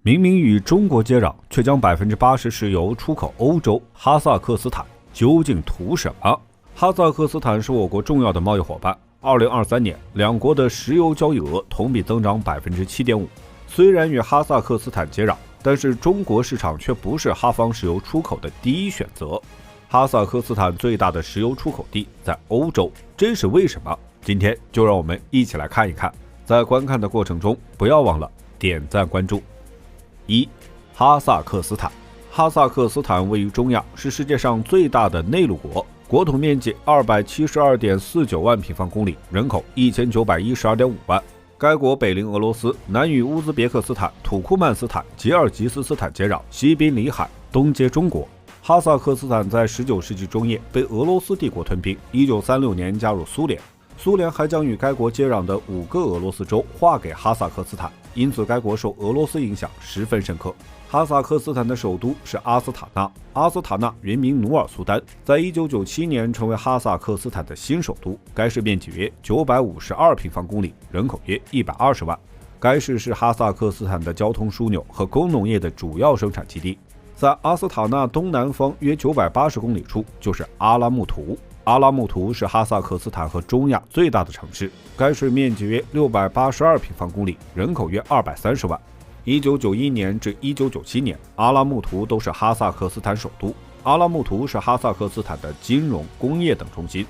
明明与中国接壤，却将80%石油出口欧洲，哈萨克斯坦究竟图什么？哈萨克斯坦是我国重要的贸易伙伴。2023年，两国的石油交易额同比增长7.5%。虽然与哈萨克斯坦接壤，但是中国市场却不是哈方石油出口的第一选择。哈萨克斯坦最大的石油出口地在欧洲，这是为什么？今天就让我们一起来看一看。在观看的过程中，不要忘了点赞关注。哈萨克斯坦。哈萨克斯坦位于中亚，是世界上最大的内陆国，国土面积272.49万平方公里，人口1912.5万。该国北邻俄罗斯，南与乌兹别克斯坦、土库曼斯坦、吉尔吉斯斯坦接壤，西濒里海，东接中国。哈萨克斯坦在19世纪中叶被俄罗斯帝国吞并，1936年加入苏联。苏联还将与该国接壤的5个俄罗斯州划给哈萨克斯坦，因此该国受俄罗斯影响十分深刻。哈萨克斯坦的首都是阿斯塔纳，阿斯塔纳原名努尔苏丹，在1997年成为哈萨克斯坦的新首都。该市面积约952平方公里，人口约120万。该市是哈萨克斯坦的交通枢纽和工农业的主要生产基地。在阿斯塔纳东南方约980公里处就是阿拉木图。阿拉木图是哈萨克斯坦和中亚最大的城市，该市面积约682平方公里，人口约230万。1991年至1997年，阿拉木图都是哈萨克斯坦首都。阿拉木图是哈萨克斯坦的金融、工业等中心。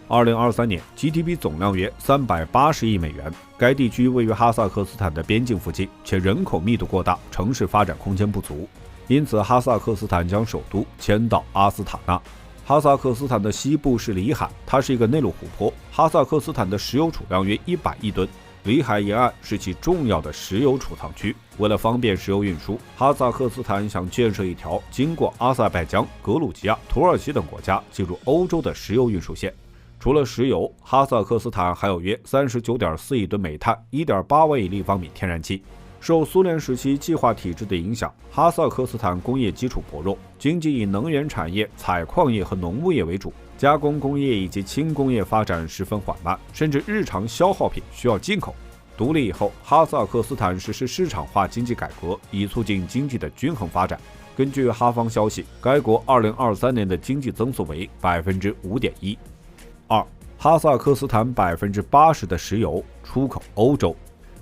2023年 GDP 总量约380亿美元。该地区位于哈萨克斯坦的边境附近，且人口密度过大，城市发展空间不足，因此哈萨克斯坦将首都迁到阿斯塔纳。哈萨克斯坦的西部是里海，它是一个内陆湖泊。哈萨克斯坦的石油储量约100亿吨，里海沿岸是其重要的石油储藏区。为了方便石油运输，哈萨克斯坦想建设一条经过阿塞拜疆、格鲁吉亚、土耳其等国家进入欧洲的石油运输线。除了石油，哈萨克斯坦还有约39.4亿吨煤炭、1.8万亿立方米天然气。受苏联时期计划体制的影响，哈萨克斯坦工业基础薄弱，经济以能源产业、采矿业和农牧业为主，加工工业以及轻工业发展十分缓慢，甚至日常消耗品需要进口。独立以后，哈萨克斯坦实施市场化经济改革，以促进经济的均衡发展。根据哈方消息，该国2023年的经济增速为5.1%。哈萨克斯坦80%的石油出口欧洲。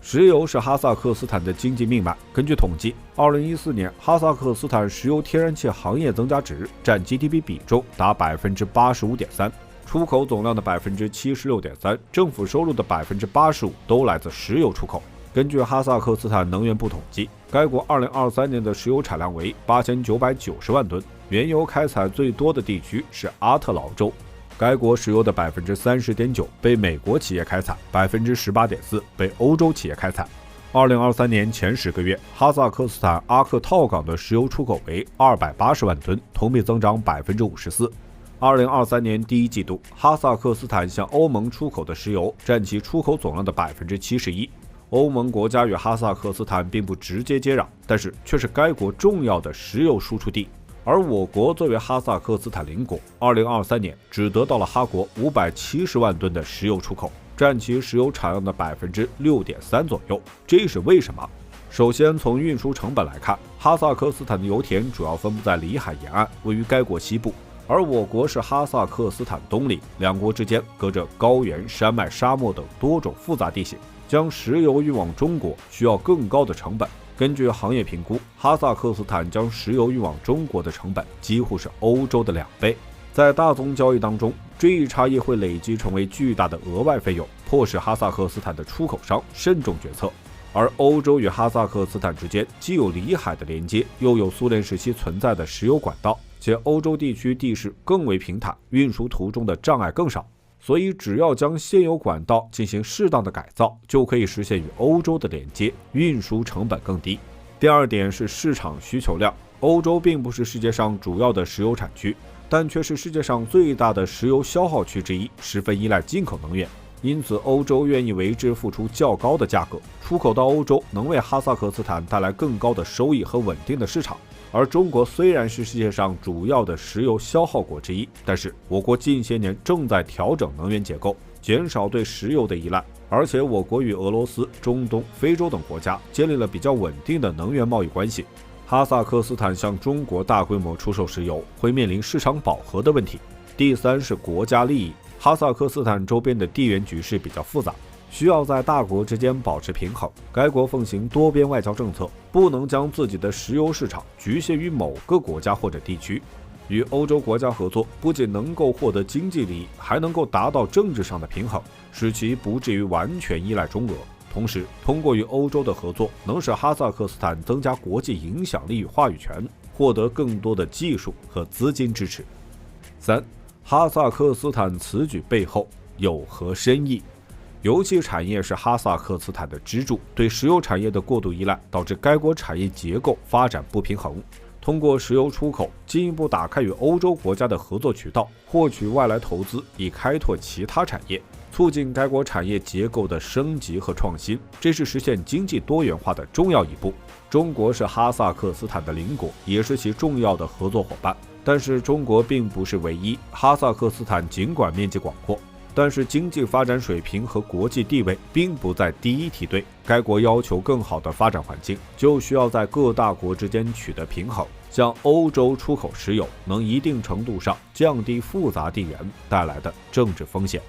石油是哈萨克斯坦的经济命脉。根据统计，2014年哈萨克斯坦石油天然气行业增加值占 GDP 比重达85.3%，出口总量的76.3%，政府收入的85%都来自石油出口。根据哈萨克斯坦能源部统计，该国2023年的石油产量为8990万吨，原油开采最多的地区是阿特劳州。该国石油的30.9%被美国企业开采，18.4%被欧洲企业开采。2023年前10个月，哈萨克斯坦阿克套港的石油出口为280万吨，同比增长54%。2023年第一季度，哈萨克斯坦向欧盟出口的石油占其出口总量的71%。欧盟国家与哈萨克斯坦并不直接接壤，但是却是该国重要的石油输出地。而我国作为哈萨克斯坦邻国，2023年只得到了哈国570万吨的石油出口，占其石油产量的6.3%左右。这是为什么？首先从运输成本来看，哈萨克斯坦的油田主要分布在里海沿岸，位于该国西部，而我国是哈萨克斯坦东邻，两国之间隔着高原、山脉、沙漠等多种复杂地形，将石油运往中国需要更高的成本。根据行业评估，哈萨克斯坦将石油运往中国的成本几乎是欧洲的2倍。在大宗交易当中，这一差异会累积成为巨大的额外费用，迫使哈萨克斯坦的出口商慎重决策。而欧洲与哈萨克斯坦之间既有里海的连接，又有苏联时期存在的石油管道，且欧洲地区地势更为平坦，运输途中的障碍更少。所以只要将现有管道进行适当的改造，就可以实现与欧洲的连接，运输成本更低。第二点是市场需求量。欧洲并不是世界上主要的石油产区，但却是世界上最大的石油消耗区之一，十分依赖进口能源。因此欧洲愿意为之付出较高的价格，出口到欧洲能为哈萨克斯坦带来更高的收益和稳定的市场。而中国虽然是世界上主要的石油消耗国之一，但是我国近些年正在调整能源结构，减少对石油的依赖。而且我国与俄罗斯、中东、非洲等国家建立了比较稳定的能源贸易关系。哈萨克斯坦向中国大规模出售石油，会面临市场饱和的问题。第三是国家利益，哈萨克斯坦周边的地缘局势比较复杂，需要在大国之间保持平衡。该国奉行多边外交政策，不能将自己的石油市场局限于某个国家或者地区。与欧洲国家合作，不仅能够获得经济利益，还能够达到政治上的平衡，使其不至于完全依赖中俄。同时，通过与欧洲的合作，能使哈萨克斯坦增加国际影响力与话语权，获得更多的技术和资金支持。3. 哈萨克斯坦此举背后有何深意？油气产业是哈萨克斯坦的支柱，对石油产业的过度依赖导致该国产业结构发展不平衡。通过石油出口进一步打开与欧洲国家的合作渠道，获取外来投资，以开拓其他产业，促进该国产业结构的升级和创新，这是实现经济多元化的重要一步。中国是哈萨克斯坦的邻国，也是其重要的合作伙伴。但是中国并不是唯一，哈萨克斯坦尽管面积广阔，但是经济发展水平和国际地位并不在第一梯队。该国要求更好的发展环境，就需要在各大国之间取得平衡。向欧洲出口石油，能一定程度上降低复杂地缘带来的政治风险。